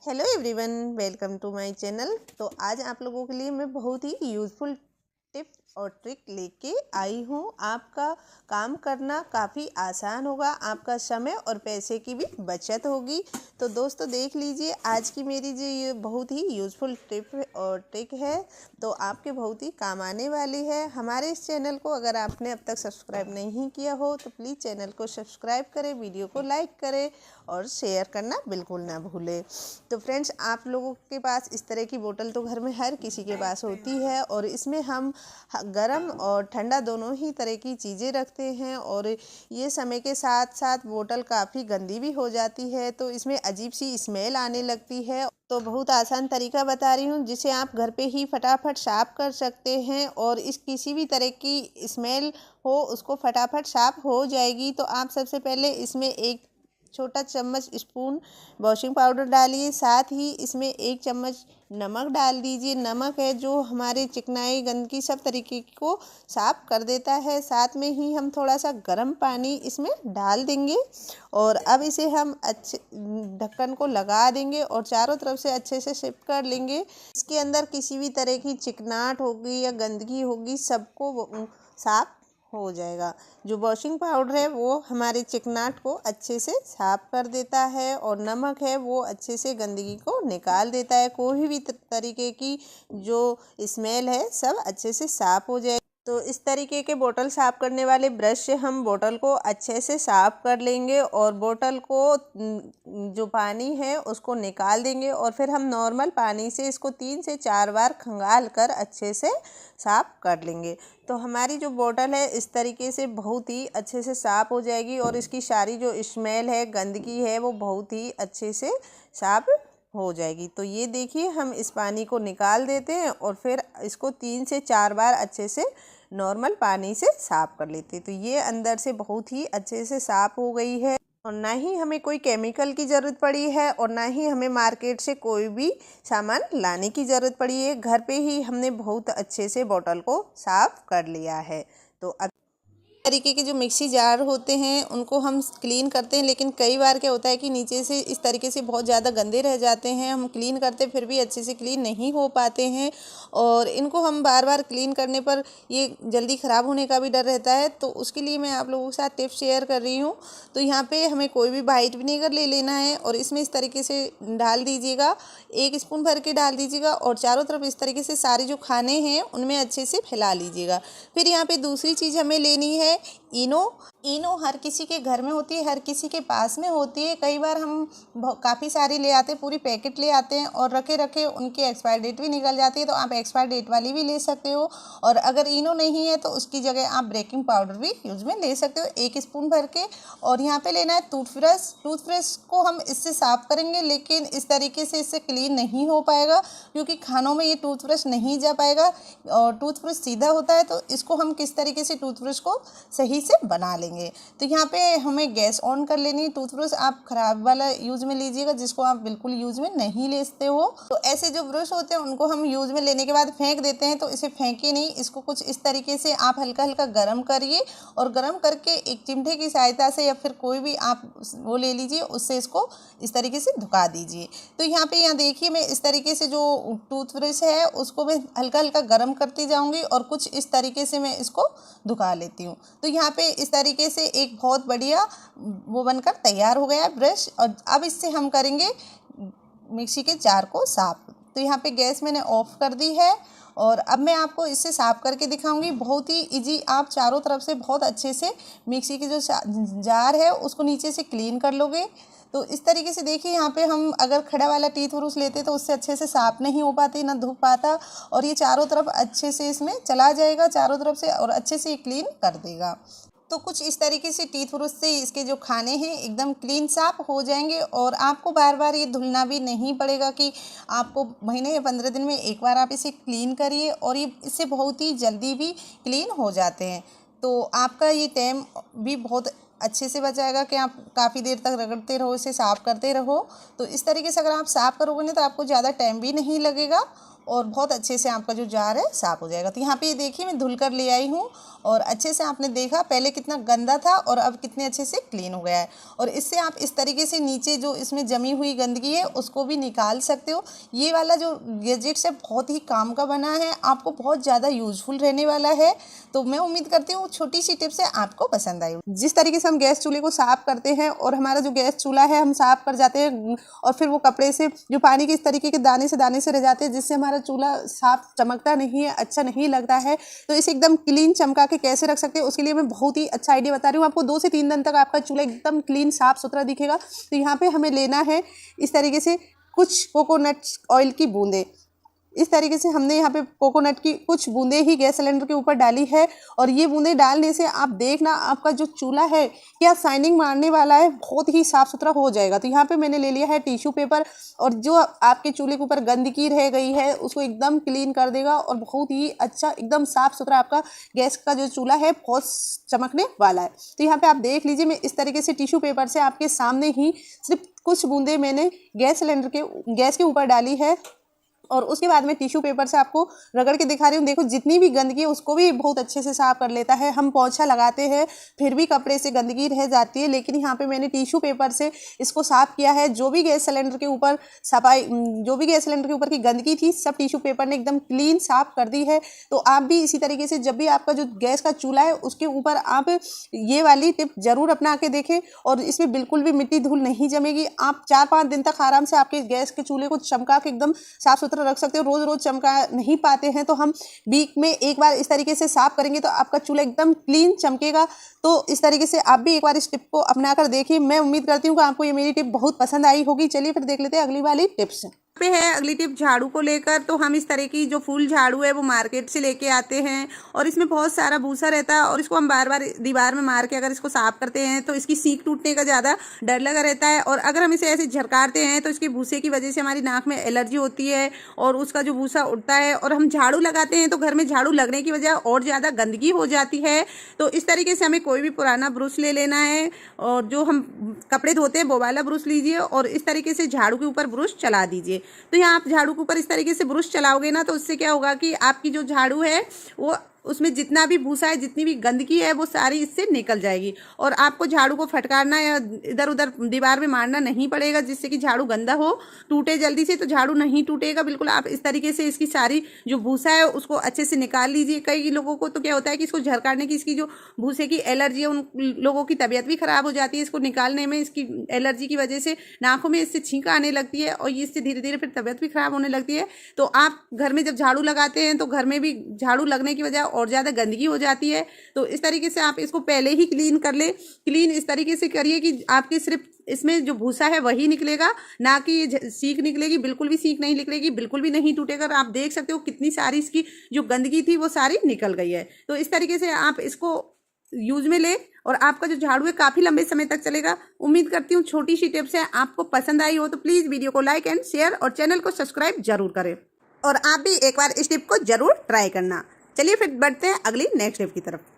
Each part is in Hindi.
Hello everyone, welcome to my channel. तो आज आप लोगों के लिए मैं बहुत ही यूज़फुल टिप और ट्रिक लेके आई हूँ। आपका काम करना काफ़ी आसान होगा, आपका समय और पैसे की भी बचत होगी। तो दोस्तों देख लीजिए, आज की मेरी जो ये बहुत ही यूज़फुल टिप और ट्रिक है तो आपके बहुत ही काम आने वाली है। हमारे इस चैनल को अगर आपने अब तक सब्सक्राइब नहीं किया हो तो प्लीज़ चैनल को सब्सक्राइब करें, वीडियो को लाइक करें और शेयर करना बिल्कुल ना भूलें। तो फ्रेंड्स, आप लोगों के पास इस तरह की बोतल तो घर में हर किसी के पास होती है और इसमें हम गरम और ठंडा दोनों ही तरह की चीज़ें रखते हैं और ये समय के साथ साथ बोतल काफ़ी गंदी भी हो जाती है, तो इसमें अजीब सी स्मेल आने लगती है। तो बहुत आसान तरीका बता रही हूँ जिसे आप घर पे ही फटाफट साफ़ कर सकते हैं और इस किसी भी तरह की स्मेल हो उसको फटाफट साफ़ हो जाएगी। तो आप सबसे पहले इसमें एक छोटा चम्मच स्पून वॉशिंग पाउडर डालिए, साथ ही इसमें 1 चम्मच नमक डाल दीजिए। नमक है जो हमारे चिकनाई गंदगी सब तरीके को साफ़ कर देता है। साथ में ही हम थोड़ा सा गर्म पानी इसमें डाल देंगे और अब इसे हम अच्छे ढक्कन को लगा देंगे और चारों तरफ से अच्छे से शिफ्ट कर लेंगे। इसके अंदर किसी भी तरह की चिकनाहट होगी या गंदगी होगी सबको साफ़ हो जाएगा। जो वॉशिंग पाउडर है वो हमारे चिकनाट को अच्छे से साफ़ कर देता है और नमक है वो अच्छे से गंदगी को निकाल देता है। कोई भी तरीके की जो स्मेल है सब अच्छे से साफ़ हो जाए। तो इस तरीके के बोतल साफ़ करने वाले ब्रश से हम बोतल को अच्छे से साफ़ कर लेंगे और बोतल को जो पानी है उसको निकाल देंगे और फिर हम नॉर्मल पानी से इसको 3 से 4 बार खंगाल कर अच्छे से साफ़ कर लेंगे। तो हमारी जो बोतल है इस तरीके से बहुत ही अच्छे से साफ़ हो जाएगी और इसकी सारी जो स्मेल है, गंदगी है, वो बहुत ही अच्छे से साफ़ हो जाएगी। तो ये देखिए, हम इस पानी को निकाल देते हैं और फिर इसको 3 से 4 बार अच्छे से नॉर्मल पानी से साफ़ कर लेते हैं। तो ये अंदर से बहुत ही अच्छे से साफ़ हो गई है और ना ही हमें कोई केमिकल की ज़रूरत पड़ी है और ना ही हमें मार्केट से कोई भी सामान लाने की ज़रूरत पड़ी है। घर पे ही हमने बहुत अच्छे से बोतल को साफ़ कर लिया है। तो अब तरीके के जो मिक्सी जार होते हैं उनको हम क्लीन करते हैं, लेकिन कई बार क्या होता है कि नीचे से इस तरीके से बहुत ज़्यादा गंदे रह जाते हैं। हम क्लीन करते फिर भी अच्छे से क्लीन नहीं हो पाते हैं और इनको हम बार बार क्लीन करने पर ये जल्दी ख़राब होने का भी डर रहता है। तो उसके लिए मैं आप लोगों के साथ टिप्स शेयर कर रही हूँ। तो यहाँ पे हमें कोई भी वाइट विनेगर ले लेना है और इसमें इस तरीके से डाल दीजिएगा, 1 स्पून भर के डाल दीजिएगा और चारों तरफ इस तरीके से सारे जो खाने हैं उनमें अच्छे से फैला लीजिएगा। फिर यहाँ पे दूसरी चीज़ हमें लेनी है इनो हर किसी के घर में होती है, हर किसी के पास में होती है। कई बार हम काफ़ी सारी ले आते हैं, पूरी पैकेट ले आते हैं और रखे रखे उनकी एक्सपायर डेट भी निकल जाती है। तो आप एक्सपायर डेट वाली भी ले सकते हो और अगर इनो नहीं है तो उसकी जगह आप बेकिंग पाउडर भी यूज़ में ले सकते हो, 1 स्पून भर के। और यहाँ पे लेना है टूथब्रश को हम इससे साफ़ करेंगे, लेकिन इस तरीके से इससे क्लीन नहीं हो पाएगा क्योंकि खानों में ये टूथब्रश नहीं जा पाएगा और टूथब्रश सीधा होता है। तो इसको हम किस तरीके से टूथब्रश को सही से बना लेंगे। तो यहाँ पे हमें गैस ऑन कर लेनी है। टूथब्रश आप ख़राब वाला यूज़ में लीजिएगा जिसको आप बिल्कुल यूज़ में नहीं लेते हो। तो ऐसे जो ब्रश होते हैं उनको हम यूज़ में लेने के बाद फेंक देते हैं, तो इसे फेंके नहीं, इसको कुछ इस तरीके से आप हल्का हल्का गर्म करिए और गर्म करके एक चिमटे की सहायता से या फिर कोई भी आप वो ले लीजिए, उससे इसको इस तरीके से धुका दीजिए। तो यहाँ देखिए, मैं इस तरीके से जो टूथब्रश है उसको मैं हल्का हल्का गर्म करती जाऊँगी और कुछ इस तरीके से मैं इसको धुका लेती हूँ। तो यहाँ पे इस तरीके से एक बहुत बढ़िया वो बनकर तैयार हो गया ब्रश। और अब इससे हम करेंगे मिक्सी के जार को साफ़। तो यहाँ पे गैस मैंने ऑफ कर दी है और अब मैं आपको इससे साफ़ करके दिखाऊंगी। बहुत ही इजी, आप चारों तरफ से बहुत अच्छे से मिक्सी की जो जार है उसको नीचे से क्लीन कर लोगे। तो इस तरीके से देखिए, यहाँ पे हम अगर खड़ा वाला टीथ ब्रश लेते तो उससे अच्छे से साफ़ नहीं हो पाती, ना धुप पाता, और ये चारों तरफ अच्छे से इसमें चला जाएगा चारों तरफ से और अच्छे से ये क्लीन कर देगा। तो कुछ इस तरीके से टीथ ब्रश से इसके जो खाने हैं एकदम क्लीन साफ हो जाएंगे और आपको बार बार ये धुलना भी नहीं पड़ेगा कि आपको महीने या 15 दिन में एक बार आप इसे क्लीन करिए और ये इससे बहुत ही जल्दी भी क्लीन हो जाते हैं। तो आपका ये टाइम भी बहुत अच्छे से बचाएगा कि आप काफ़ी देर तक रगड़ते रहो, इसे साफ़ करते रहो। तो इस तरीके से अगर आप साफ़ करोगे ना तो आपको ज़्यादा टाइम भी नहीं लगेगा और बहुत अच्छे से आपका जो जार है साफ़ हो जाएगा। तो यहाँ पे ये देखिए मैं धुल कर ले आई हूँ और अच्छे से आपने देखा पहले कितना गंदा था और अब कितने अच्छे से क्लीन हो गया है। और इससे आप इस तरीके से नीचे जो इसमें जमी हुई गंदगी है उसको भी निकाल सकते हो। ये वाला जो गैजेट्स है बहुत ही काम का बना है, आपको बहुत ज़्यादा यूजफुल रहने वाला है। तो मैं उम्मीद करती हूँ छोटी सी टिप्स है आपको पसंद आई। जिस तरीके से हम गैस चूल्हे को साफ़ करते हैं और हमारा जो गैस चूल्हा है हम साफ़ कर जाते हैं और फिर वो कपड़े से जो पानी के इस तरीके के दाने से रह जाते हैं जिससे हमारा चूल्हा साफ चमकता नहीं है, अच्छा नहीं लगता है। तो इसे एकदम क्लीन चमका के कैसे रख सकते हैं उसके लिए मैं बहुत ही अच्छा आइडिया बता रही हूँ आपको। 2 से 3 दिन तक आपका चूल्हा एकदम क्लीन साफ सुथरा दिखेगा। तो यहाँ पे हमें लेना है इस तरीके से कुछ कोकोनट ऑयल की बूंदें। इस तरीके से हमने यहाँ पे कोकोनट की कुछ बूंदें ही गैस सिलेंडर के ऊपर डाली है और ये बूंदें डालने से आप देखना आपका जो चूल्हा है क्या शाइनिंग मारने वाला है, बहुत ही साफ़ सुथरा हो जाएगा। तो यहाँ पे मैंने ले लिया है टिश्यू पेपर और जो आपके चूल्हे के ऊपर गंदगी रह गई है उसको एकदम क्लीन कर देगा और बहुत ही अच्छा एकदम साफ़ सुथरा आपका गैस का जो चूल्हा है बहुत चमकने वाला है। तो यहाँ पर आप देख लीजिए मैं इस तरीके से टिश्यू पेपर से आपके सामने ही सिर्फ कुछ बूंदें मैंने गैस के ऊपर डाली है और उसके बाद में टिश्यू पेपर से आपको रगड़ के दिखा रही हूँ। देखो जितनी भी गंदगी है उसको भी बहुत अच्छे से साफ़ कर लेता है। हम पोंछा लगाते हैं फिर भी कपड़े से गंदगी रह जाती है, लेकिन यहाँ पे मैंने टिश्यू पेपर से इसको साफ़ किया है। जो भी गैस सिलेंडर के ऊपर की गंदगी थी सब टिश्यू पेपर ने एकदम क्लीन साफ़ कर दी है। तो आप भी इसी तरीके से जब भी आपका जो गैस का चूल्हा है उसके ऊपर आप ये वाली टिप ज़रूर अपना के देखें और इसमें बिल्कुल भी मिट्टी धूल नहीं जमेगी। आप 4-5 दिन तक आराम से आपके गैस के चूल्हे को चमका के एकदम साफ़ सुथरा रख सकते हो। रोज रोज चमका नहीं पाते हैं तो हम वीक में एक बार इस तरीके से साफ करेंगे तो आपका चूल्हा एकदम क्लीन चमकेगा। तो इस तरीके से आप भी एक बार इस टिप को अपना कर देखिए। मैं उम्मीद करती हूँ कि आपको ये मेरी टिप बहुत पसंद आई होगी। चलिए फिर देख लेते हैं अगली वाली टिप्स पे है। अगली टिप झाड़ू को लेकर। तो हम इस तरह की जो फुल झाड़ू है वो मार्केट से लेके आते हैं और इसमें बहुत सारा भूसा रहता है और इसको हम बार बार दीवार में मार के अगर इसको साफ करते हैं तो इसकी सीख टूटने का ज़्यादा डर लगा रहता है। और अगर हम इसे ऐसे झरकारते हैं तो इसके भूसे की वजह से हमारी नाक में एलर्जी होती है और उसका जो भूसा उठता है। और हम झाड़ू लगाते हैं तो घर में झाड़ू लगने की वजह और ज़्यादा गंदगी हो जाती है। तो इस तरीके से हमें कोई भी पुराना ब्रश ले लेना है और जो हम कपड़े धोते हैं वो वाला ब्रश लीजिए और इस तरीके से झाड़ू के ऊपर ब्रश चला दीजिए। तो यहाँ आप झाड़ू के ऊपर इस तरीके से ब्रश चलाओगे ना तो उससे क्या होगा कि आपकी जो झाड़ू है वो उसमें जितना भी भूसा है जितनी भी गंदगी है वो सारी इससे निकल जाएगी और आपको झाड़ू को फटकारना या इधर उधर दीवार में मारना नहीं पड़ेगा जिससे कि झाड़ू गंदा हो टूटे जल्दी से। तो झाड़ू नहीं टूटेगा बिल्कुल। आप इस तरीके से इसकी सारी जो भूसा है उसको अच्छे से निकाल लीजिए। कई लोगों को तो क्या होता है कि इसको झरकारने की इसकी जो भूसे की एलर्जी है उन लोगों की तबीयत भी खराब हो जाती है। इसको निकालने में इसकी एलर्जी की वजह से नाकों में इससे छींक आने लगती है और इससे धीरे धीरे फिर तबीयत भी खराब होने लगती है। तो आप घर में जब झाड़ू लगाते हैं तो घर में भी झाड़ू लगने की वजह और ज़्यादा गंदगी हो जाती है। तो इस तरीके से आप इसको पहले ही क्लीन कर ले। क्लीन इस तरीके से करिए कि आपकी सिर्फ इसमें जो भूसा है वही निकलेगा, ना कि ये सीख निकलेगी। बिल्कुल भी सीख नहीं निकलेगी, बिल्कुल भी नहीं टूटेगा। आप देख सकते हो कितनी सारी इसकी जो गंदगी थी वो सारी निकल गई है। तो इस तरीके से आप इसको यूज में ले और आपका जो झाड़ू है काफ़ी लंबे समय तक चलेगा। उम्मीद करती हूँ छोटी सी टिप्स है आपको पसंद आई हो। तो प्लीज़ वीडियो को लाइक एंड शेयर और चैनल को सब्सक्राइब जरूर करें और आप भी एक बार इस टिप को जरूर ट्राई करना। चलिए फिर बढ़ते हैं अगली नेक्स्ट टिप की तरफ।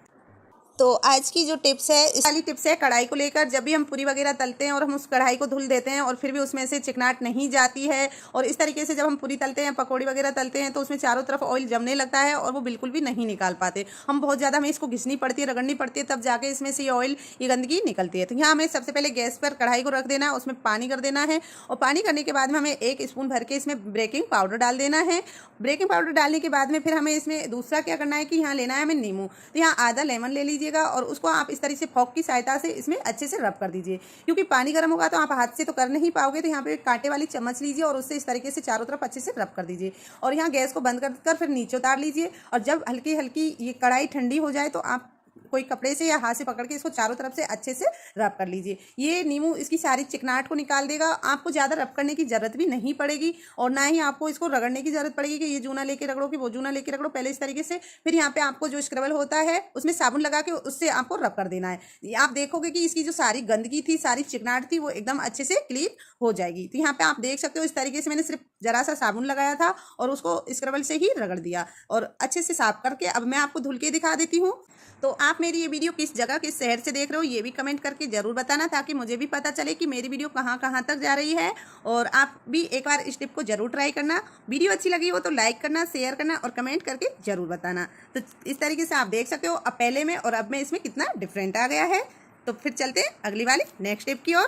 तो आज की जो टिप्स है इस वाली टिप्स है कढ़ाई को लेकर। जब भी हम पूरी वगैरह तलते हैं और हम उस कढ़ाई को धुल देते हैं और फिर भी उसमें से चिकनाहट नहीं जाती है और इस तरीके से जब हम पूरी तलते हैं पकौड़ी वगैरह तलते हैं तो उसमें चारों तरफ ऑयल जमने लगता है और वो बिल्कुल भी नहीं निकाल पाते। हम बहुत ज़्यादा हमें इसको घिसनी पड़ती है, रगड़नी पड़ती है, तब जाके इसमें से ये गंदगी निकलती है। तो यहाँ हमें सबसे पहले गैस पर कढ़ाई को रख देना है, उसमें पानी कर देना है और पानी करने के बाद में हमें 1 स्पून भर के इसमें बेकिंग पाउडर डाल देना है। बेकिंग पाउडर डालने के बाद में फिर हमें इसमें दूसरा क्या करना है कि यहाँ लेना है हमें नींबू। तो यहाँ आधा लेमन ले लीजिएगा और उसको आप इस तरीके से फोक की सहायता से इसमें अच्छे से रब कर दीजिए। क्योंकि पानी गर्म होगा तो आप हाथ से तो कर नहीं पाओगे। तो यहाँ पे कांटे वाली चम्मच लीजिए और उससे इस तरीके से चारों तरफ अच्छे से रब कर दीजिए और यहाँ गैस को बंद कर फिर नीचे उतार लीजिए। और जब हल्की हल्की ये कढ़ाई ठंडी हो जाए तो आप कोई कपड़े से या हाथ से पकड़ के इसको चारों तरफ से अच्छे से रब कर लीजिए। ये नींबू इसकी सारी चिकनाहट को निकाल देगा। आपको ज़्यादा रब करने की ज़रूरत भी नहीं पड़ेगी और ना ही आपको इसको रगड़ने की ज़रूरत पड़ेगी कि ये जूना लेके रगड़ो कि वो जूना लेके रगड़ो। पहले इस तरीके से फिर यहाँ पे आपको जो स्क्रबर होता है उसमें साबुन लगा के उससे आपको रब कर देना है। आप देखोगे कि इसकी जो सारी गंदगी थी, सारी चिकनाहट थी, वो एकदम अच्छे से क्लीन हो जाएगी। तो यहाँ पे आप देख सकते हो इस तरीके से मैंने सिर्फ ज़रा सा साबुन लगाया था और उसको स्क्रबर से ही रगड़ दिया और अच्छे से साफ करके अब मैं आपको धुल के दिखा देती हूँ। तो आप मेरी ये वीडियो किस जगह किस शहर से देख रहे हो ये भी कमेंट करके ज़रूर बताना, ताकि मुझे भी पता चले कि मेरी वीडियो कहाँ कहाँ तक जा रही है। और आप भी एक बार इस टिप को ज़रूर ट्राई करना। वीडियो अच्छी लगी हो तो लाइक करना, शेयर करना और कमेंट करके ज़रूर बताना। तो इस तरीके से आप देख सकते हो अब पहले में और अब में इसमें कितना डिफरेंट आ गया है। तो फिर चलते हैं अगली वाली नेक्स्ट टिप की ओर।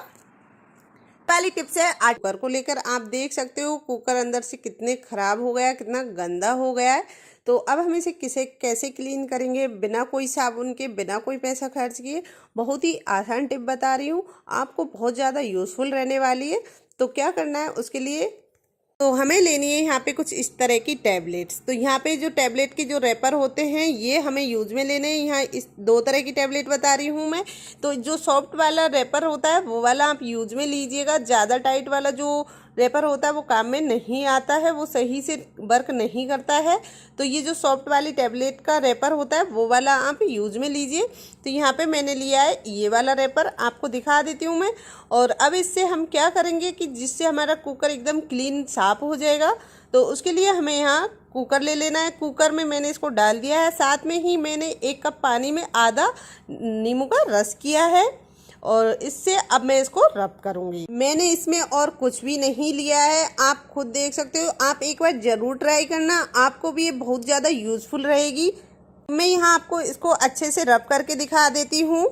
पहली टिप्स है आज कुकर को लेकर। आप देख सकते हो कुकर अंदर से कितने खराब हो गया है, कितना गंदा हो गया है। तो अब हम इसे कैसे क्लीन करेंगे बिना कोई साबुन के, बिना कोई पैसा खर्च किए। बहुत ही आसान टिप बता रही हूँ, आपको बहुत ज़्यादा यूज़फुल रहने वाली है। तो क्या करना है उसके लिए, तो हमें लेनी है यहाँ पे कुछ इस तरह की टैबलेट्स। तो यहाँ पे जो टैबलेट के जो रैपर होते हैं ये हमें यूज में लेने हैं। यहाँ इस 2 तरह की टैबलेट बता रही हूँ मैं। तो जो सॉफ्ट वाला रैपर होता है वो वाला आप यूज में लीजिएगा। ज़्यादा टाइट वाला जो रैपर होता है वो काम में नहीं आता है, वो सही से वर्क नहीं करता है। तो ये जो सॉफ्ट वाली टैबलेट का रैपर होता है वो वाला आप यूज में लीजिए। तो यहाँ पे मैंने लिया है ये वाला रैपर, आपको दिखा देती हूँ मैं। और अब इससे हम क्या करेंगे कि जिससे हमारा कुकर एकदम क्लीन साफ हो जाएगा। तो उसके लिए हमें यहाँ कुकर ले लेना है। कुकर में मैंने इसको डाल दिया है, साथ में ही मैंने 1 कप पानी में आधा नींबू का रस किया है और इससे अब मैं इसको रब करूँगी। मैंने इसमें और कुछ भी नहीं लिया है, आप खुद देख सकते हो। आप एक बार ज़रूर ट्राई करना, आपको भी ये बहुत ज़्यादा यूज़फुल रहेगी। मैं यहाँ आपको इसको अच्छे से रब करके दिखा देती हूँ।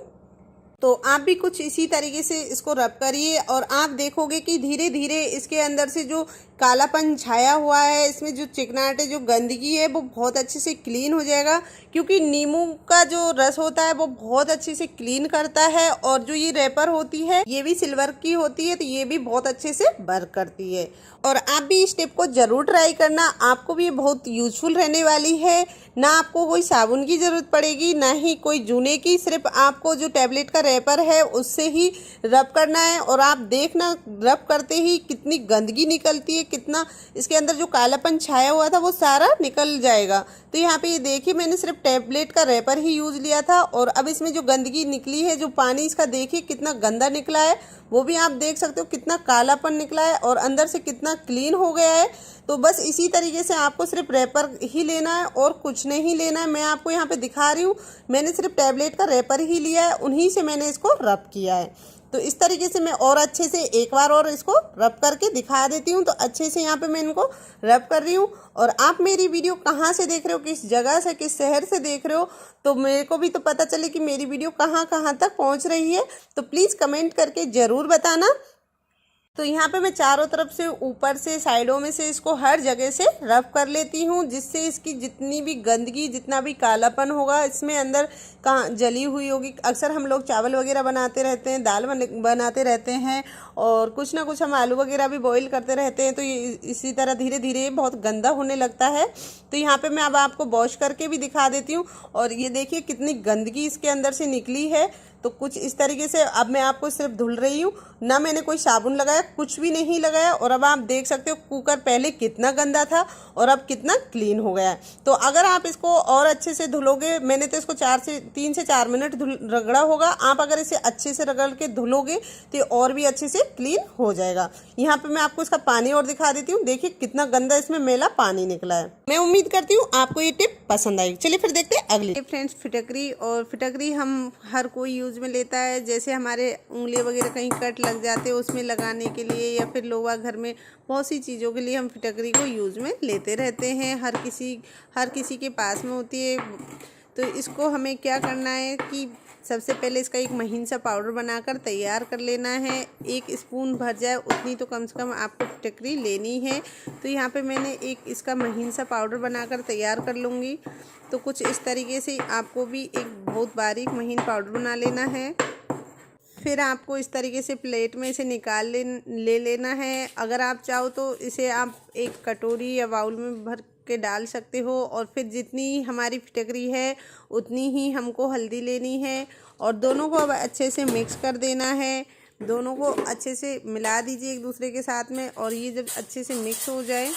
तो आप भी कुछ इसी तरीके से इसको रब करिए और आप देखोगे कि धीरे धीरे इसके अंदर से जो कालापन छाया हुआ है, इसमें जो चिकनाहट है, जो गंदगी है, वो बहुत अच्छे से क्लीन हो जाएगा। क्योंकि नींबू का जो रस होता है वो बहुत अच्छे से क्लीन करता है। और जो ये रैपर होती है ये भी सिल्वर की होती है, तो ये भी बहुत अच्छे से वर्क करती है। और आप भी इस टिप को ज़रूर ट्राई करना, आपको भी ये बहुत यूजफुल रहने वाली है। ना आपको कोई साबुन की ज़रूरत पड़ेगी, ना ही कोई जूने की, सिर्फ आपको जो टैबलेट का रैपर है उससे ही रब करना है। और आप देखना रब करते ही कितनी गंदगी निकलती है, कितना इसके अंदर जो कालापन छाया हुआ था वो सारा निकल जाएगा। तो यहाँ पे ये देखिए मैंने सिर्फ टैबलेट का रैपर ही यूज़ लिया था और अब इसमें जो गंदगी निकली है, जो पानी इसका देखिए कितना गंदा निकला है, वो भी आप देख सकते हो कितना कालापन निकला है और अंदर से कितना क्लीन हो गया है। तो बस इसी तरीके से आपको सिर्फ रैपर ही लेना है और कुछ नहीं लेना है। मैं आपको यहाँ पे दिखा रही हूँ, मैंने सिर्फ टैबलेट का रैपर ही लिया है, उन्हीं से मैंने इसको रब किया है। तो इस तरीके से मैं और अच्छे से एक बार और इसको रब करके दिखा देती हूँ। तो अच्छे से यहाँ पे मैं इनको रब कर रही हूँ। और आप मेरी वीडियो कहाँ से देख रहे हो, किस जगह से, किस शहर से देख रहे हो, तो मेरे को भी तो पता चले कि मेरी वीडियो कहाँ कहाँ तक पहुँच रही है। तो प्लीज़ कमेंट करके ज़रूर बताना। तो यहाँ पे मैं चारों तरफ से, ऊपर से, साइडों में से इसको हर जगह से रब कर लेती हूँ, जिससे इसकी जितनी भी गंदगी, जितना भी कालापन होगा इसमें अंदर कहाँ जली हुई होगी। अक्सर हम लोग चावल वगैरह बनाते रहते हैं, दाल बनाते रहते हैं और कुछ ना कुछ हम आलू वगैरह भी बॉईल करते रहते हैं। तो ये इसी तरह धीरे धीरे बहुत गंदा होने लगता है। तो यहाँ पे मैं अब आपको वॉश करके भी दिखा देती हूँ और ये देखिए कितनी गंदगी इसके अंदर से निकली है। तो कुछ इस तरीके से अब मैं आपको सिर्फ धुल रही हूँ, ना मैंने कोई साबुन लगाया, कुछ भी नहीं लगाया। और अब आप देख सकते हो कुकर पहले कितना गंदा था और अब कितना क्लीन हो गया है। तो अगर आप इसको और अच्छे से धुलोगे, मैंने तो इसको 3 से 4 मिनट रगड़ा होगा, आप अगर इसे अच्छे से रगड़ के धुलोगे तो ये और भी अच्छे से क्लीन हो जाएगा। यहाँ पे मैं आपको इसका पानी और दिखा देती हूँ, देखिए कितना गंदा इसमें मैला पानी निकला है। मैं उम्मीद करती हूँ आपको ये टिप पसंद आएगी। चलिए फिर देखते हैं अगली। फ्रेंड्स, फिटकरी, और फिटकरी हम हर कोई यूज में लेता है। जैसे हमारे उंगली वगैरह कहीं कट लग जाते हैं उसमें लगाने के लिए, या फिर लोहा घर में बहुत सी चीज़ों के लिए हम फिटकरी को यूज़ में लेते रहते हैं। हर किसी के पास में होती है। तो इसको हमें क्या करना है कि सबसे पहले इसका एक महीन सा पाउडर बनाकर तैयार कर लेना है। 1 स्पून भर जाए उतनी तो कम से कम आपको फिटकरी लेनी है। तो यहाँ पे मैंने एक इसका महीन सा पाउडर बनाकर तैयार कर लूँगी। तो कुछ इस तरीके से आपको भी एक बहुत बारीक महीन पाउडर बना लेना है। फिर आपको इस तरीके से प्लेट में इसे निकाल ले लेना है। अगर आप चाहो तो इसे आप एक कटोरी या बाउल में भर के डाल सकते हो। और फिर जितनी हमारी फिटकरी है उतनी ही हमको हल्दी लेनी है और दोनों को अब अच्छे से मिक्स कर देना है। दोनों को अच्छे से मिला दीजिए एक दूसरे के साथ में। और ये जब अच्छे से मिक्स हो जाए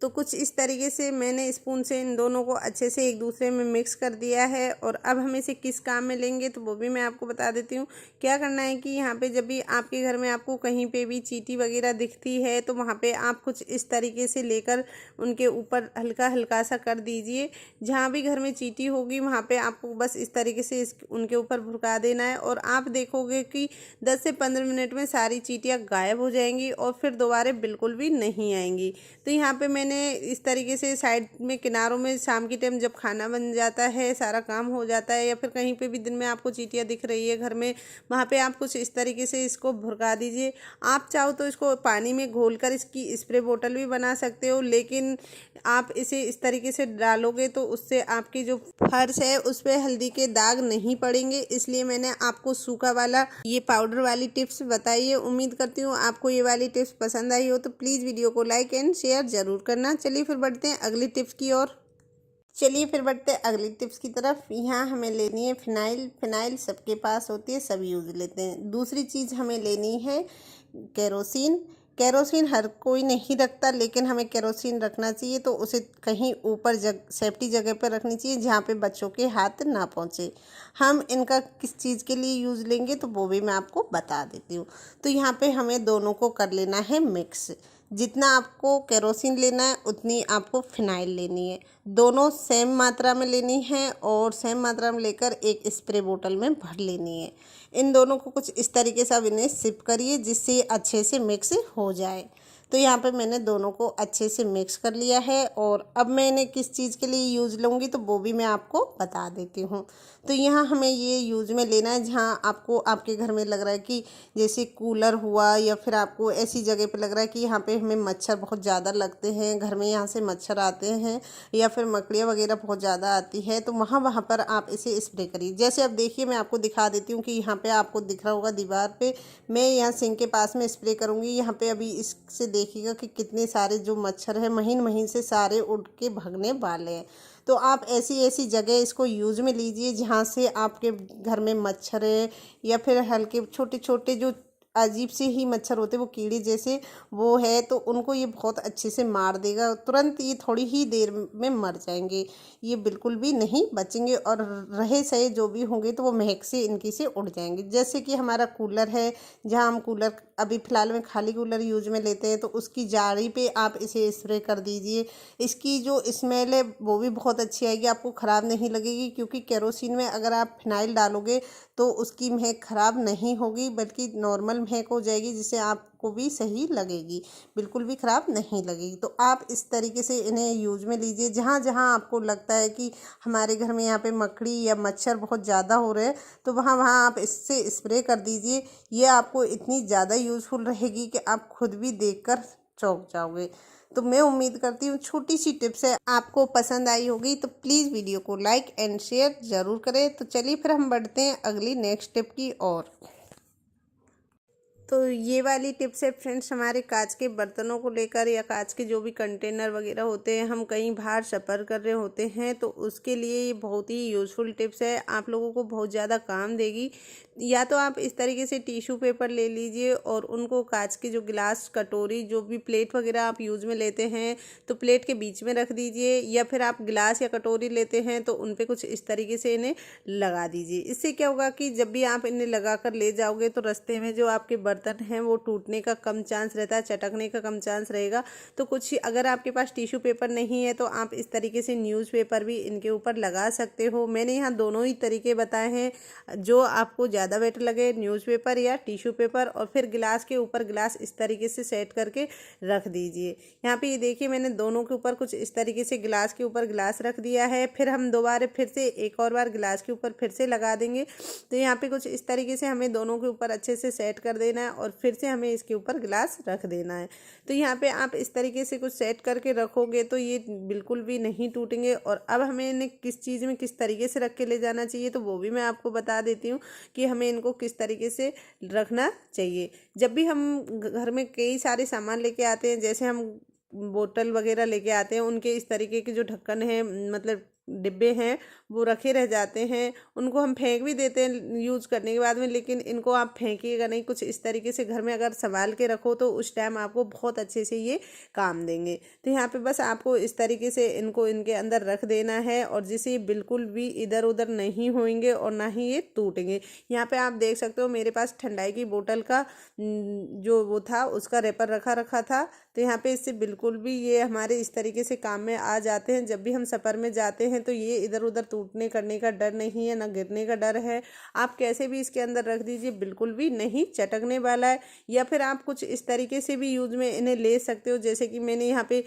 तो कुछ इस तरीके से मैंने स्पून से इन दोनों को अच्छे से एक दूसरे में मिक्स कर दिया है। और अब हम इसे किस काम में लेंगे तो वो भी मैं आपको बता देती हूँ। क्या करना है कि यहाँ पे जब भी आपके घर में आपको कहीं पे भी चींटी वगैरह दिखती है तो वहाँ पे आप कुछ इस तरीके से लेकर उनके ऊपर हल्का हल्का सा कर दीजिए। जहाँ भी घर में चींटी होगी वहाँ पे आपको बस इस तरीके से उनके ऊपर भुड़का देना है, और आप देखोगे कि 10 से 15 मिनट में सारी चींटियाँ गायब हो जाएंगी और फिर दोबारा बिल्कुल भी नहीं आएंगी। तो यहाँ पे मैंने इस तरीके से साइड में किनारों में शाम के टाइम जब खाना बन जाता है, सारा काम हो जाता है, या फिर कहीं पे भी दिन में आपको चींटियाँ दिख रही है घर में, वहाँ पे आप कुछ इस तरीके से इसको भुड़का दीजिए। आप चाहो तो इसको पानी में घोलकर इसकी स्प्रे बोतल भी बना सकते हो, लेकिन आप इसे इस तरीके से डालोगे तो उससे आपकी जो फर्श है उस पर हल्दी के दाग नहीं पड़ेंगे। इसलिए मैंने आपको सूखा वाला ये पाउडर वाली टिप्स बताई है। उम्मीद करती हूँ आपको ये वाली टिप्स पसंद आई हो, तो प्लीज़ वीडियो को लाइक एंड शेयर ज़रूर करना। चलिए फिर बढ़ते हैं अगली टिप्स की ओर। की तरफ। यहाँ हमें लेनी है फिनाइल। फिनाइल सबके पास होती है, सब यूज़ लेते हैं। दूसरी चीज़ हमें लेनी है केरोसिन। केरोसिन हर कोई नहीं रखता, लेकिन हमें केरोसिन रखना चाहिए, तो उसे कहीं ऊपर सेफ्टी जगह पर रखनी चाहिए जहाँ पे बच्चों के हाथ ना पहुँचे। हम इनका किस चीज़ के लिए यूज़ लेंगे तो वो भी मैं आपको बता देती हूँ। तो यहाँ पे हमें दोनों को कर लेना है मिक्स। जितना आपको केरोसिन लेना है उतनी आपको फिनाइल लेनी है। दोनों सेम मात्रा में लेनी है और सेम मात्रा में लेकर एक स्प्रे बोतल में भर लेनी है। इन दोनों को कुछ इस तरीके से अब इन्हें सिप करिए जिससे अच्छे से मिक्स हो जाए। तो यहाँ पे मैंने दोनों को अच्छे से मिक्स कर लिया है, और अब मैं इन्हें किस चीज़ के लिए यूज़ लूँगी तो वो भी मैं आपको बता देती हूँ। तो यहाँ हमें ये यूज़ में लेना है जहाँ आपको आपके घर में लग रहा है कि जैसे कूलर हुआ, या फिर आपको ऐसी जगह पे लग रहा है कि यहाँ पे हमें मच्छर बहुत ज़्यादा लगते हैं, घर में यहाँ से मच्छर आते हैं या फिर मकड़ियाँ वगैरह बहुत ज़्यादा आती है, तो वहाँ पर आप इसे स्प्रे करिए। जैसे अब देखिए मैं आपको दिखा देती हूँ कि यहाँ पे आपको दिख रहा होगा दीवार पे, मैं यहाँ सिंक के पास में स्प्रे करूँगी। यहाँ पे अभी इससे देखिएगा कि कितने सारे जो मच्छर है महीन महीन से सारे उड़ के भागने वाले हैं। तो आप ऐसी ऐसी जगह इसको यूज़ में लीजिए जहाँ से आपके घर में मच्छर है, या फिर हल्के छोटे छोटे जो अजीब से ही मच्छर होते हैं, वो कीड़े जैसे वो है, तो उनको ये बहुत अच्छे से मार देगा तुरंत। ये थोड़ी ही देर में मर जाएंगे, ये बिल्कुल भी नहीं बचेंगे, और रहे सहे जो भी होंगे तो वो महक से इनकी से उड़ जाएंगे। जैसे कि हमारा कूलर है, जहाँ हम कूलर अभी फ़िलहाल में खाली कूलर यूज में लेते हैं, तो उसकी जाली पे आप इसे स्प्रे कर दीजिए। इसकी जो स्मेल है वो भी बहुत अच्छी आएगी, आपको ख़राब नहीं लगेगी, क्योंकि केरोसिन में अगर आप फिनाइल डालोगे तो उसकी महक ख़राब नहीं होगी, बल्कि नॉर्मल महक हो जाएगी, जिससे आपको भी सही लगेगी, बिल्कुल भी ख़राब नहीं लगेगी। तो आप इस तरीके से इन्हें यूज में लीजिए। जहाँ जहाँ आपको लगता है कि हमारे घर में यहाँ पे मकड़ी या मच्छर बहुत ज़्यादा हो रहे हैं, तो वहाँ वहाँ आप इससे स्प्रे कर दीजिए। ये आपको इतनी ज़्यादा यूज़फुल रहेगी कि आप खुद भी देखकर चौंक जाओगे। तो मैं उम्मीद करती हूँ छोटी सी टिप्स है आपको पसंद आई होगी, तो प्लीज़ वीडियो को लाइक एंड शेयर ज़रूर करें। तो चलिए फिर हम बढ़ते हैं अगली नेक्स्ट टिप की ओर। तो ये वाली टिप्स है फ्रेंड्स हमारे कांच के बर्तनों को लेकर, या कांच के जो भी कंटेनर वगैरह होते हैं, हम कहीं बाहर सफ़र कर रहे होते हैं तो उसके लिए ये बहुत ही यूज़फुल टिप्स है, आप लोगों को बहुत ज़्यादा काम देगी। या तो आप इस तरीके से टिश्यू पेपर ले लीजिए और उनको कांच के जो गिलास, कटोरी, जो भी प्लेट वगैरह आप यूज़ में लेते हैं तो प्लेट के बीच में रख दीजिए, या फिर आप गिलास या कटोरी लेते हैं तो उन पर कुछ इस तरीके से इन्हें लगा दीजिए। इससे क्या होगा कि जब भी आप इन्हें लगा कर ले जाओगे तो रास्ते में जो आपके बर्तन हैं वो टूटने का कम चांस रहता है, चटकने का कम चांस रहेगा। तो कुछ अगर आपके पास टिश्यू पेपर नहीं है तो आप इस तरीके से न्यूज़पेपर भी इनके ऊपर लगा सकते हो। मैंने यहाँ दोनों ही तरीके बताए हैं, जो आपको ज़्यादा बेटर लगे, न्यूज़पेपर या टिश्यू पेपर। और फिर गिलास के ऊपर गिलास इस तरीके से सेट करके रख दीजिए। यहाँ पे ये देखिए मैंने दोनों के ऊपर कुछ इस तरीके से गिलास के ऊपर गिलास रख दिया है। फिर हम दोबारा फिर से एक और बार गिलास के ऊपर फिर से लगा देंगे। तो यहाँ पे कुछ इस तरीके से हमें दोनों के ऊपर अच्छे से सेट कर देना है और फिर से हमें इसके ऊपर गिलास रख देना है। तो यहाँ पे आप इस तरीके से कुछ सेट करके रखोगे तो ये बिल्कुल भी नहीं टूटेंगे। और अब हमें इन्हें किस चीज़ में किस तरीके से रख के ले जाना चाहिए तो वो भी मैं आपको बता देती हूँ कि हमें इनको किस तरीके से रखना चाहिए। जब भी हम घर में कई सारे सामान लेके आते हैं, जैसे हम बोतल वगैरह लेके आते हैं, उनके इस तरीके के जो ढक्कन है, मतलब डिब्बे हैं वो रखे रह जाते हैं, उनको हम फेंक भी देते हैं यूज़ करने के बाद में, लेकिन इनको आप फेंकिएगा नहीं। कुछ इस तरीके से घर में अगर संभाल के रखो तो उस टाइम आपको बहुत अच्छे से ये काम देंगे। तो यहाँ पे बस आपको इस तरीके से इनको इनके अंदर रख देना है, और जिससे ये बिल्कुल भी इधर उधर नहीं होंगे और ना ही ये टूटेंगे। यहाँ पे आप देख सकते हो मेरे पास ठंडाई की बोतल का जो वो था उसका रेपर रखा था। तो यहाँ पे इससे बिल्कुल भी ये हमारे इस तरीके से काम में आ जाते हैं। जब भी हम सफ़र में जाते हैं तो ये इधर उधर टूटने करने का डर नहीं है, ना गिरने का डर है। आप कैसे भी इसके अंदर रख दीजिए, बिल्कुल भी नहीं चटकने वाला है। या फिर आप कुछ इस तरीके से भी यूज़ में इन्हें ले सकते हो, जैसे कि मैंने यहाँ पे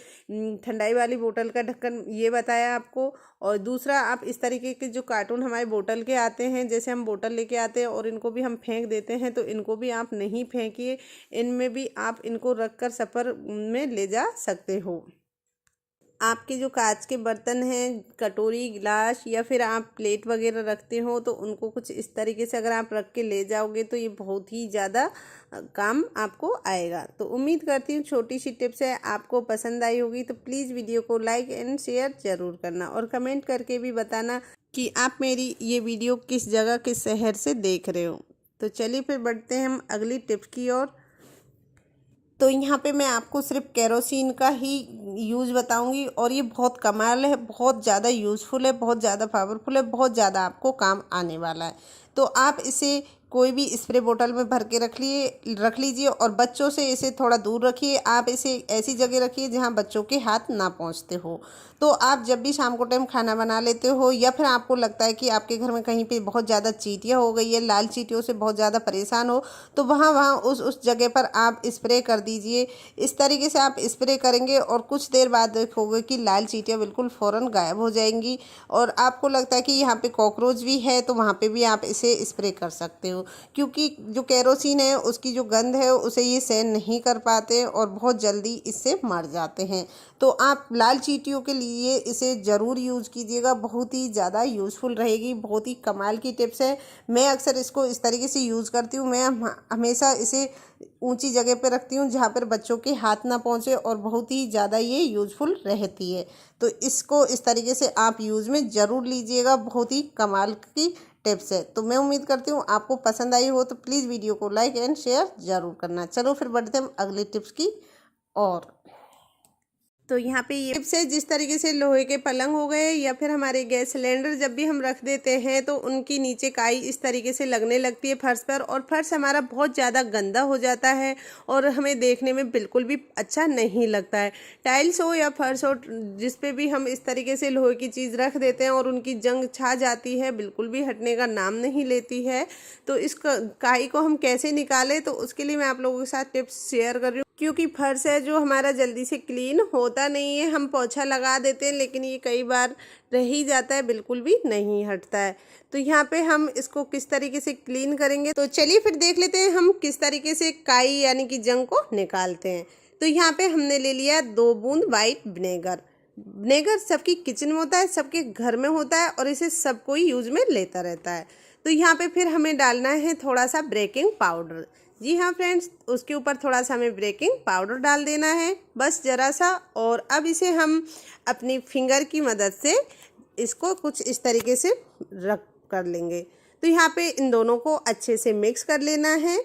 ठंडाई वाली बोतल का ढक्कन ये बताया आपको। और दूसरा आप इस तरीके के जो कार्टून हमारे बोतल के आते हैं, जैसे हम बोतल लेके आते हैं और इनको भी हम फेंक देते हैं, तो इनको भी आप नहीं फेंकिए, इनमें भी आप इनको रख कर सफ़र में ले जा सकते हो। आपके जो कांच के बर्तन हैं, कटोरी गिलास या फिर आप प्लेट वगैरह रखते हो, तो उनको कुछ इस तरीके से अगर आप रख के ले जाओगे तो ये बहुत ही ज़्यादा काम आपको आएगा। तो उम्मीद करती हूँ छोटी सी टिप्स है आपको पसंद आई होगी। तो प्लीज़ वीडियो को लाइक एंड शेयर ज़रूर करना, और कमेंट करके भी बताना कि आप मेरी ये वीडियो किस जगह किस शहर से देख रहे हो। तो चलिए फिर बढ़ते हैं हम अगली टिप्स की ओर। तो यहाँ पे मैं आपको सिर्फ केरोसिन का ही यूज़ बताऊंगी, और ये बहुत कमाल है, बहुत ज़्यादा यूज़फुल है, बहुत ज़्यादा पावरफुल है, बहुत ज़्यादा आपको काम आने वाला है। तो आप इसे कोई भी स्प्रे बोतल में भर के रख लीजिए, और बच्चों से इसे थोड़ा दूर रखिए। आप इसे ऐसी जगह रखिए जहाँ बच्चों के हाथ ना पहुँचते हो। तो आप जब भी शाम को टाइम खाना बना लेते हो, या फिर आपको लगता है कि आपके घर में कहीं पे बहुत ज़्यादा चींटियाँ हो गई है, लाल चींटियों से बहुत ज़्यादा परेशान हो, तो वहाँ उस जगह पर आप स्प्रे कर दीजिए। इस तरीके से आप स्प्रे करेंगे और कुछ देर बाद देखोगे कि लाल चींटियाँ बिल्कुल फ़ौरन गायब हो जाएंगी। और आपको लगता है कि यहाँ पे कॉकरोच भी है, तो वहाँ पे भी आप इसे स्प्रे कर सकते हो, क्योंकि जो केरोसिन है उसकी जो गंध है उसे ये सहन नहीं कर पाते और बहुत जल्दी इससे मर जाते हैं। तो आप लाल चींटियों के लिए इसे ज़रूर यूज़ कीजिएगा, बहुत ही ज़्यादा यूज़फुल रहेगी, बहुत ही कमाल की टिप्स है। मैं अक्सर इसको इस तरीके से यूज़ करती हूँ। मैं हमेशा इसे ऊंची जगह पे रखती हूँ जहाँ पर बच्चों के हाथ ना पहुँचे, और बहुत ही ज़्यादा ये यूज़फुल रहती है। तो इसको इस तरीके से आप यूज़ में ज़रूर लीजिएगा, बहुत ही कमाल की टिप्स है। तो मैं उम्मीद करती हूँ आपको पसंद आई हो। तो प्लीज़ वीडियो को लाइक एंड शेयर ज़रूर करना। चलो फिर बढ़ते हैं अगली टिप्स की और। तो यहाँ पे ये टिप्स है, जिस तरीके से लोहे के पलंग हो गए या फिर हमारे गैस सिलेंडर जब भी हम रख देते हैं तो उनकी नीचे काई इस तरीके से लगने लगती है फर्श पर, और फर्श हमारा बहुत ज़्यादा गंदा हो जाता है और हमें देखने में बिल्कुल भी अच्छा नहीं लगता है। टाइल्स हो या फर्श हो, जिस पे भी हम इस तरीके से लोहे की चीज़ रख देते हैं और उनकी जंग छा जाती है, बिल्कुल भी हटने का नाम नहीं लेती है। तो इस काई को हम कैसे निकालें, तो उसके लिए मैं आप लोगों के साथ टिप्स शेयर कर रही हूँ। क्योंकि फर्श है जो हमारा जल्दी से क्लीन होता नहीं है, हम पोछा लगा देते हैं लेकिन ये कई बार रह ही जाता है, बिल्कुल भी नहीं हटता है। तो यहाँ पे हम इसको किस तरीके से क्लीन करेंगे, तो चलिए फिर देख लेते हैं हम किस तरीके से काई यानी कि जंग को निकालते हैं। तो यहाँ पे हमने ले लिया 2 बूंद वाइट विनेगर। विनेगर सबकी किचन में होता है, सबके घर में होता है, और इसे सब कोई यूज में लेता रहता है। तो यहाँ पे फिर हमें डालना है थोड़ा सा बेकिंग पाउडर। जी हाँ फ्रेंड्स, उसके ऊपर थोड़ा सा हमें बेकिंग पाउडर डाल देना है, बस ज़रा सा। और अब इसे हम अपनी फिंगर की मदद से इसको कुछ इस तरीके से रख कर लेंगे। तो यहाँ पे इन दोनों को अच्छे से मिक्स कर लेना है।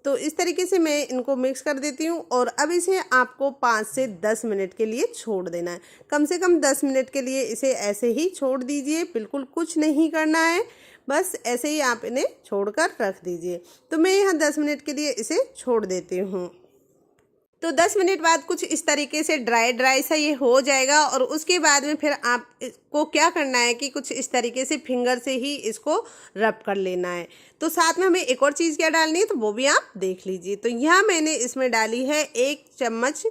तो इस तरीके से मैं इनको मिक्स कर देती हूँ, और अब इसे आपको 5 से 10 मिनट के लिए छोड़ देना है। कम से कम 10 मिनट के लिए इसे ऐसे ही छोड़ दीजिए, बिल्कुल कुछ नहीं करना है, बस ऐसे ही आप इन्हें छोड़कर रख दीजिए। तो मैं यहाँ 10 मिनट के लिए इसे छोड़ देती हूँ। तो 10 मिनट बाद कुछ इस तरीके से ड्राई सा ये हो जाएगा, और उसके बाद में फिर आप इसको क्या करना है कि कुछ इस तरीके से फिंगर से ही इसको रब कर लेना है। तो साथ में हमें एक और चीज़ क्या डालनी है, तो वो भी आप देख लीजिए। तो यहाँ मैंने इसमें डाली है 1 चम्मच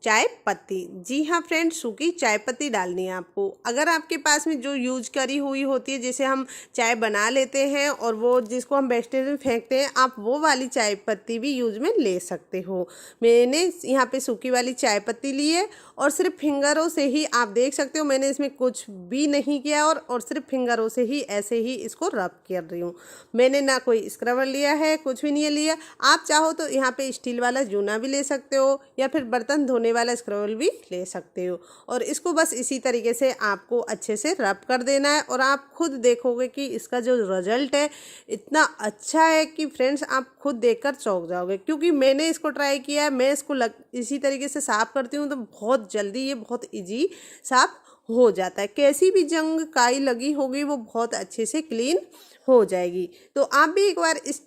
चाय पत्ती। जी हाँ फ्रेंड्स, सूखी चाय पत्ती डालनी है आपको। अगर आपके पास में जो यूज करी हुई होती है, जैसे हम चाय बना लेते हैं और वो जिसको हम वेस्टेज में फेंकते हैं, आप वो वाली चाय पत्ती भी यूज में ले सकते हो। मैंने यहाँ पे सूखी वाली चाय पत्ती ली है, और सिर्फ फिंगरों से ही आप देख सकते हो मैंने इसमें कुछ भी नहीं किया और सिर्फ फिंगरों से ही ऐसे ही इसको रब कर रही हूँ। मैंने ना कोई स्क्रबर लिया है, कुछ भी नहीं लिया। आप चाहो तो यहाँ पे स्टील वाला जूना भी ले सकते हो या फिर बर्तन धोने वाला स्क्रबर भी ले सकते हो। और इसको बस इसी तरीके से आपको अच्छे से रब कर देना है और आप खुद देखोगे कि इसका जो रिजल्ट है इतना अच्छा है कि फ्रेंड्स आप खुद देखकर चौंक जाओगे। क्योंकि मैंने इसको ट्राई किया है, मैं इसको इसी तरीके से साफ़ करती हूँ तो बहुत जल्दी ये बहुत ईजी साफ़ हो जाता है। कैसी भी जंग काई लगी होगी वो बहुत अच्छे से क्लीन हो जाएगी। तो आप भी एक बार इस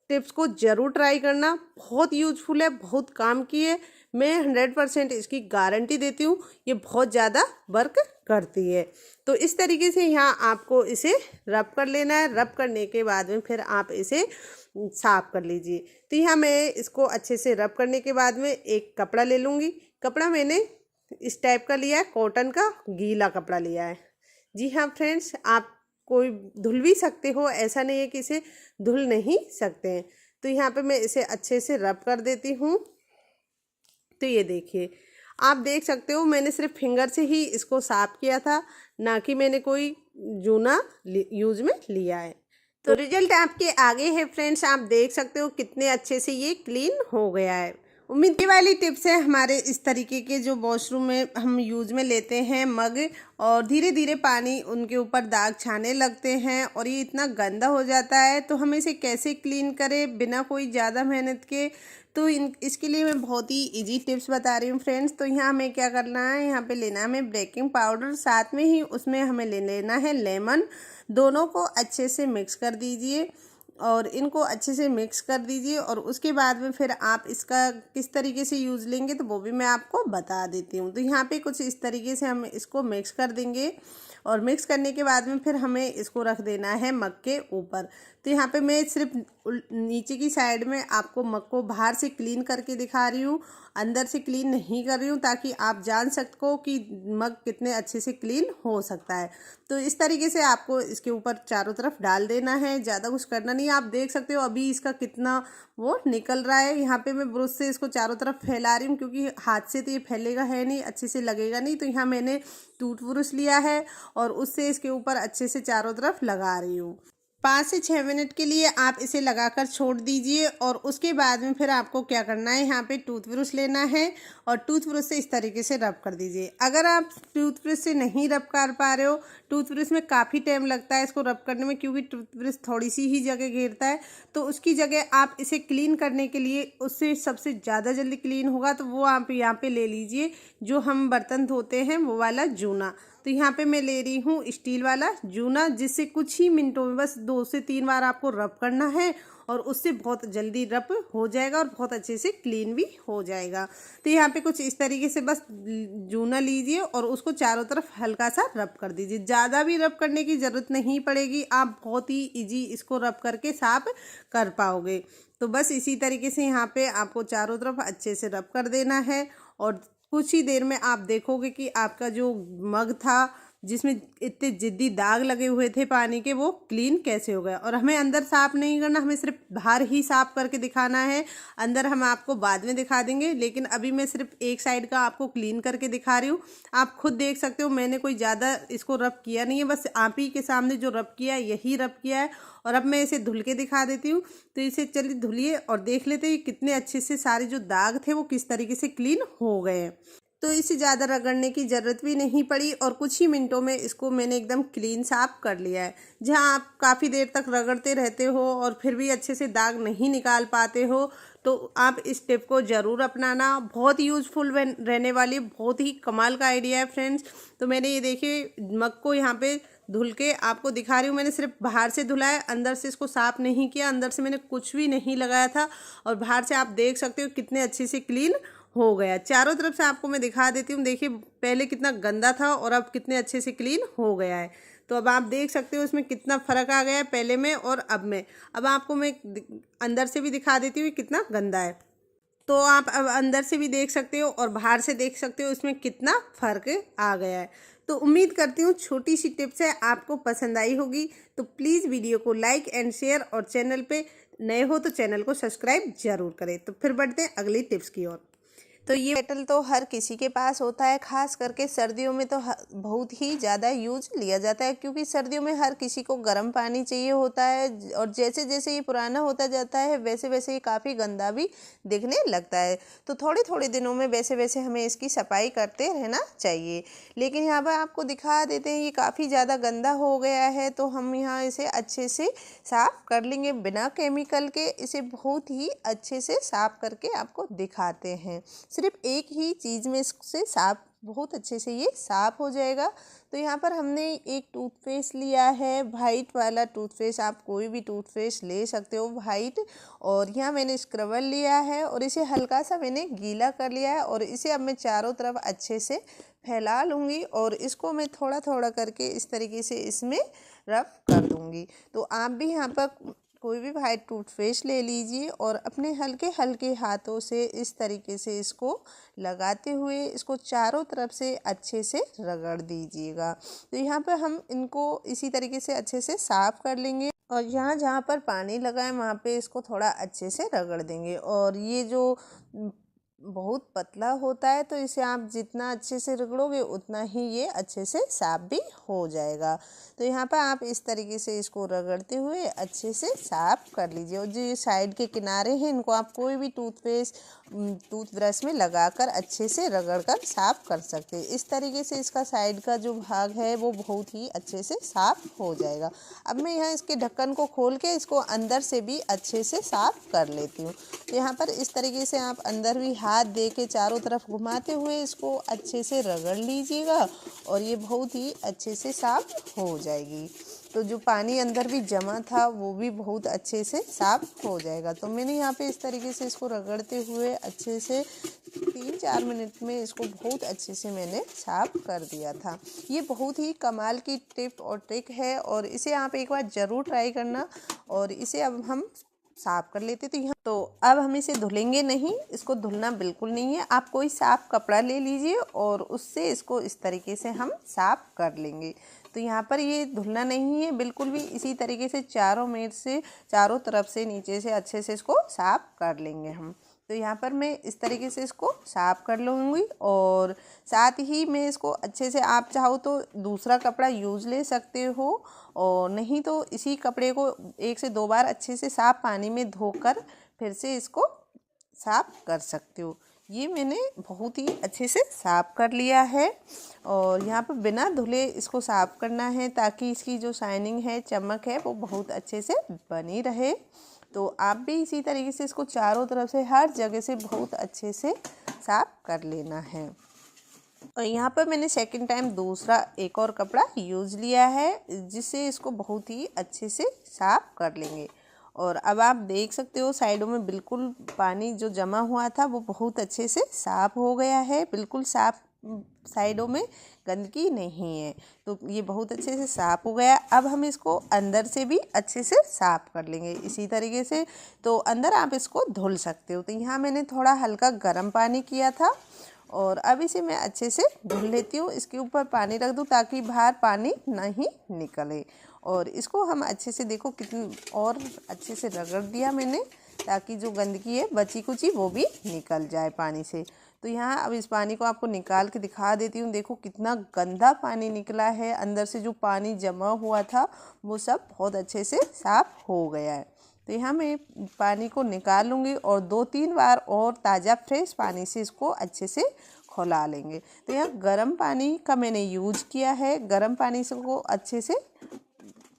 टिप्स को ज़रूर ट्राई करना, बहुत यूजफुल है, बहुत काम की है। मैं 100% इसकी गारंटी देती हूँ, ये बहुत ज़्यादा वर्क करती है। तो इस तरीके से यहाँ आपको इसे रब कर लेना है। रब करने के बाद में फिर आप इसे साफ़ कर लीजिए। तो यहाँ मैं इसको अच्छे से रब करने के बाद में एक कपड़ा ले लूँगी। कपड़ा मैंने इस टाइप का लिया है, कॉटन का गीला कपड़ा लिया है। जी हाँ फ्रेंड्स, आप कोई धुल भी सकते हो, ऐसा नहीं है कि इसे धुल नहीं सकते हैं। तो यहाँ पे मैं इसे अच्छे से रब कर देती हूँ। तो ये देखिए, आप देख सकते हो मैंने सिर्फ फिंगर से ही इसको साफ किया था, ना कि मैंने कोई जूना यूज में लिया है। तो रिजल्ट आपके आगे है फ्रेंड्स, आप देख सकते हो कितने अच्छे से ये क्लीन हो गया है। उम्मीद वाली टिप्स है हमारे इस तरीके के जो वॉशरूम में हम यूज में लेते हैं मग, और धीरे धीरे पानी उनके ऊपर दाग छाने लगते हैं और ये इतना गंदा हो जाता है। तो हम इसे कैसे क्लीन करें बिना कोई ज़्यादा मेहनत के, तो इसके लिए मैं बहुत ही इजी टिप्स बता रही हूँ फ्रेंड्स। तो यहाँ हमें क्या करना है, यहाँ पे लेना है हमें बेकिंग पाउडर, साथ में ही उसमें हमें ले लेना है लेमन। दोनों को अच्छे से मिक्स कर दीजिए और इनको अच्छे से मिक्स कर दीजिए। और उसके बाद में फिर आप इसका किस तरीके से यूज़ लेंगे तो वो भी मैं आपको बता देती हूँ। तो यहाँ पे कुछ इस तरीके से हम इसको मिक्स कर देंगे और मिक्स करने के बाद में फिर हमें इसको रख देना है मग के ऊपर। तो यहाँ पे मैं सिर्फ नीचे की साइड में आपको मग को बाहर से क्लीन करके दिखा रही हूँ, अंदर से क्लीन नहीं कर रही हूँ, ताकि आप जान सको कि मग कितने अच्छे से क्लीन हो सकता है। तो इस तरीके से आपको इसके ऊपर चारों तरफ डाल देना है, ज़्यादा कुछ करना नहीं है। आप देख सकते हो अभी इसका कितना वो निकल रहा है। यहाँ पे मैं ब्रश से इसको चारों तरफ फैला रही हूँ, क्योंकि हाथ से तो ये फैलेगा है नहीं, अच्छे से लगेगा नहीं। तो यहाँ मैंने टूथब्रश लिया है और उससे इसके ऊपर अच्छे से चारों तरफ लगा रही हूँ। 5 से 6 मिनट के लिए आप इसे लगाकर छोड़ दीजिए। और उसके बाद में फिर आपको क्या करना है, यहाँ पे टूथब्रश लेना है और टूथब्रश से इस तरीके से रब कर दीजिए। अगर आप टूथब्रश से नहीं रब कर पा रहे हो, टूथब्रश में काफ़ी टाइम लगता है इसको रब करने में, क्योंकि टूथब्रश थोड़ी सी ही जगह घेरता है, तो उसकी जगह आप इसे क्लीन करने के लिए उससे सबसे ज़्यादा जल्दी क्लीन होगा तो वो आप यहाँ पर ले लीजिए, जो हम बर्तन धोते हैं वो वाला जूना। तो यहाँ पे मैं ले रही हूँ स्टील वाला जूना, जिससे कुछ ही मिनटों में बस 2 से 3 बार आपको रब करना है और उससे बहुत जल्दी रब हो जाएगा और बहुत अच्छे से क्लीन भी हो जाएगा। तो यहाँ पे कुछ इस तरीके से बस जूना लीजिए और उसको चारों तरफ हल्का सा रब कर दीजिए। ज़्यादा भी रब करने की ज़रूरत नहीं पड़ेगी, आप बहुत ही ईजी इसको रब करके साफ कर पाओगे। तो बस इसी तरीके से यहाँ पे आपको चारों तरफ अच्छे से रब कर देना है और कुछ ही देर में आप देखोगे कि आपका जो मग था जिसमें इतने जिद्दी दाग लगे हुए थे पानी के, वो क्लीन कैसे हो गया। और हमें अंदर साफ नहीं करना, हमें सिर्फ बाहर ही साफ करके दिखाना है, अंदर हम आपको बाद में दिखा देंगे। लेकिन अभी मैं सिर्फ एक साइड का आपको क्लीन करके दिखा रही हूँ। आप खुद देख सकते हो मैंने कोई ज़्यादा इसको रब किया नहीं है, बस आप ही के सामने जो रब किया है यही रब किया है। और अब मैं इसे धुल के दिखा देती हूँ। तो इसे चलिए धुलिए और देख लेते हैं कितने अच्छे से सारे जो दाग थे वो किस तरीके से क्लीन हो गए हैं। तो इसे ज़्यादा रगड़ने की ज़रूरत भी नहीं पड़ी और कुछ ही मिनटों में इसको मैंने एकदम क्लीन साफ कर लिया है। जहाँ आप काफ़ी देर तक रगड़ते रहते हो और फिर भी अच्छे से दाग नहीं निकाल पाते हो, तो आप इस टिप को ज़रूर अपनाना, बहुत यूज़फुल रहने वाली, बहुत ही कमाल का आइडिया है फ्रेंड्स। तो मैंने ये देखिए मग को यहाँ पे धुल के आपको दिखा रही हूँ। मैंने सिर्फ बाहर से धुला है, अंदर से इसको साफ़ नहीं किया, अंदर से मैंने कुछ भी नहीं लगाया था और बाहर से आप देख सकते हो कितने अच्छे से क्लीन हो गया। चारों तरफ से आपको मैं दिखा देती हूँ। देखिए पहले कितना गंदा था और अब कितने अच्छे से क्लीन हो गया है। तो अब आप देख सकते हो इसमें कितना फ़र्क आ गया है पहले में और अब में। अब आपको मैं अंदर से भी दिखा देती हूँ कितना गंदा है। तो आप अब अंदर से भी देख सकते हो और बाहर से देख सकते हो इसमें कितना फ़र्क आ गया है। तो उम्मीद करती हूँ छोटी सी टिप्स है आपको पसंद आई होगी। तो प्लीज़ वीडियो को लाइक एंड शेयर और चैनल पे नए हो तो चैनल को सब्सक्राइब ज़रूर करें। तो फिर बढ़ते हैं अगली टिप्स की ओर। तो ये केटल तो हर किसी के पास होता है, खास करके सर्दियों में तो बहुत ही ज़्यादा यूज लिया जाता है, क्योंकि सर्दियों में हर किसी को गर्म पानी चाहिए होता है। और जैसे जैसे ये पुराना होता जाता है वैसे वैसे ये काफ़ी गंदा भी दिखने लगता है। तो थोड़े थोड़े दिनों में वैसे वैसे हमें इसकी सफाई करते रहना चाहिए। लेकिन यहाँ पर आपको दिखा देते हैं ये काफ़ी ज़्यादा गंदा हो गया है, तो हम यहाँ इसे अच्छे से साफ़ कर लेंगे बिना केमिकल के। इसे बहुत ही अच्छे से साफ़ करके आपको दिखाते हैं। सिर्फ एक ही चीज़ में इससे साफ़ बहुत अच्छे से ये साफ़ हो जाएगा। तो यहाँ पर हमने एक टूथपेस्ट लिया है, वाइट वाला टूथपेस्ट। आप कोई भी टूथपेस्ट ले सकते हो वाइट। और यहाँ मैंने स्क्रबर लिया है और इसे हल्का सा मैंने गीला कर लिया है। और इसे अब मैं चारों तरफ अच्छे से फैला लूँगी और इसको मैं थोड़ा थोड़ा करके इस तरीके से इसमें रफ कर दूँगी। तो आप भी यहाँ पर कोई भी वाइट टूथपेस्ट ले लीजिए और अपने हल्के हल्के हाथों से इस तरीके से इसको लगाते हुए इसको चारों तरफ से अच्छे से रगड़ दीजिएगा। तो यहाँ पर हम इनको इसी तरीके से अच्छे से साफ़ कर लेंगे और यहाँ जहाँ पर पानी लगा है वहाँ पे इसको थोड़ा अच्छे से रगड़ देंगे। और ये जो बहुत पतला होता है तो इसे आप जितना अच्छे से रगड़ोगे उतना ही ये अच्छे से साफ़ भी हो जाएगा। तो यहाँ पर आप इस तरीके से इसको रगड़ते हुए अच्छे से साफ़ कर लीजिए। और जो ये साइड के किनारे हैं इनको आप कोई भी टूथब्रश में लगाकर अच्छे से रगड़ कर साफ़ कर सकते हैं। इस तरीके से इसका साइड का जो भाग है वो बहुत ही अच्छे से साफ़ हो जाएगा। अब मैं यहाँ इसके ढक्कन को खोल के इसको अंदर से भी अच्छे से साफ़ कर लेती हूँ। तो यहाँ पर इस तरीके से आप अंदर भी हाथ दे के चारों तरफ घुमाते हुए इसको अच्छे से रगड़ लीजिएगा और ये बहुत ही अच्छे से साफ़ हो जाएगी। तो जो पानी अंदर भी जमा था वो भी बहुत अच्छे से साफ़ हो जाएगा। तो मैंने यहाँ पे इस तरीके से इसको रगड़ते हुए अच्छे से 3-4 मिनट में इसको बहुत अच्छे से मैंने साफ़ कर दिया था। ये बहुत ही कमाल की टिप और ट्रिक है और इसे आप एक बार ज़रूर ट्राई करना। और इसे अब हम साफ़ कर लेते तो अब हम इसे धुलेंगे नहीं, इसको धुलना बिल्कुल नहीं है। आप कोई साफ़ कपड़ा ले लीजिए और उससे इसको इस तरीके से हम साफ़ कर लेंगे। तो यहाँ पर ये धुलना नहीं है बिल्कुल भी। इसी तरीके से चारों मेड से चारों तरफ से नीचे से अच्छे से इसको साफ़ कर लेंगे हम। तो यहाँ पर मैं इस तरीके से इसको साफ़ कर लूँगी और साथ ही मैं इसको अच्छे से, आप चाहो तो दूसरा कपड़ा यूज़ ले सकते हो और नहीं तो इसी कपड़े को 1 से 2 बार अच्छे से साफ़ पानी में धोकर फिर से इसको साफ़ कर सकते हो। ये मैंने बहुत ही अच्छे से साफ़ कर लिया है और यहाँ पर बिना धुले इसको साफ़ करना है ताकि इसकी जो शाइनिंग है, चमक है, वो बहुत अच्छे से बनी रहे। तो आप भी इसी तरीके से इसको चारों तरफ से हर जगह से बहुत अच्छे से साफ़ कर लेना है। और यहाँ पर मैंने सेकंड टाइम दूसरा एक और कपड़ा यूज़ लिया है जिससे इसको बहुत ही अच्छे से साफ़ कर लेंगे। और अब आप देख सकते हो साइडों में बिल्कुल पानी जो जमा हुआ था वो बहुत अच्छे से साफ़ हो गया है। बिल्कुल साफ़, साइडों में गंदगी नहीं है। तो ये बहुत अच्छे से साफ़ हो गया। अब हम इसको अंदर से भी अच्छे से साफ़ कर लेंगे इसी तरीके से। तो अंदर आप इसको धुल सकते हो। तो यहाँ मैंने थोड़ा हल्का गर्म पानी किया था और अब इसे मैं अच्छे से धुल लेती हूँ। इसके ऊपर पानी रख दूँ ताकि बाहर पानी नहीं निकले। और इसको हम अच्छे से, देखो कितनी और अच्छे से रगड़ दिया मैंने ताकि जो गंदगी है बची कुची वो भी निकल जाए पानी से। तो यहाँ अब इस पानी को आपको निकाल के दिखा देती हूँ। देखो कितना गंदा पानी निकला है। अंदर से जो पानी जमा हुआ था वो सब बहुत अच्छे से साफ़ हो गया है। तो यहाँ मैं पानी को निकाल लूँगी और 2-3 बार और ताज़ा फ्रेश पानी से इसको अच्छे से खौला लेंगे। तो यहाँ गर्म पानी का मैंने यूज किया है। गर्म पानी से को अच्छे से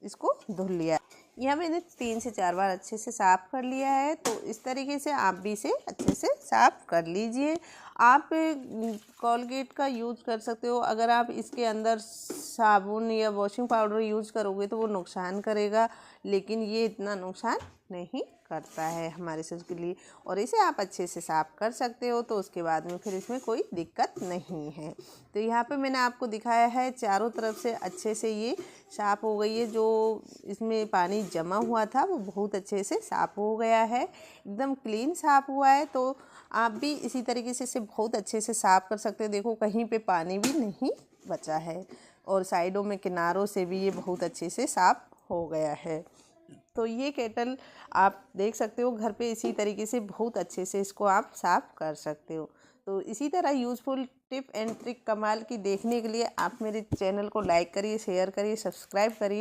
इसको धुल लिया। यह मैंने 3 से 4 बार अच्छे से साफ़ कर लिया है। तो इस तरीके से आप भी इसे अच्छे से साफ़ कर लीजिए। आप कोलगेट का यूज़ कर सकते हो। अगर आप इसके अंदर साबुन या वॉशिंग पाउडर यूज़ करोगे तो वो नुकसान करेगा, लेकिन ये इतना नुकसान नहीं करता है हमारे शरीर के लिए। और इसे आप अच्छे से साफ़ कर सकते हो। तो उसके बाद में फिर इसमें कोई दिक्कत नहीं है। तो यहाँ पे मैंने आपको दिखाया है चारों तरफ से अच्छे से ये साफ़ हो गई है। जो इसमें पानी जमा हुआ था वो बहुत अच्छे से साफ़ हो गया है, एकदम क्लीन साफ़ हुआ है। तो आप भी इसी तरीके से इसे बहुत अच्छे से साफ़ कर सकते हो। देखो कहीं पे पानी भी नहीं बचा है और साइडों में किनारों से भी ये बहुत अच्छे से साफ़ हो गया है। तो ये केटल आप देख सकते हो घर पे इसी तरीके से बहुत अच्छे से इसको आप साफ़ कर सकते हो। तो इसी तरह यूज़फुल टिप एंड ट्रिक कमाल की देखने के लिए आप मेरे चैनल को लाइक करिए, शेयर करिए, सब्सक्राइब करिए।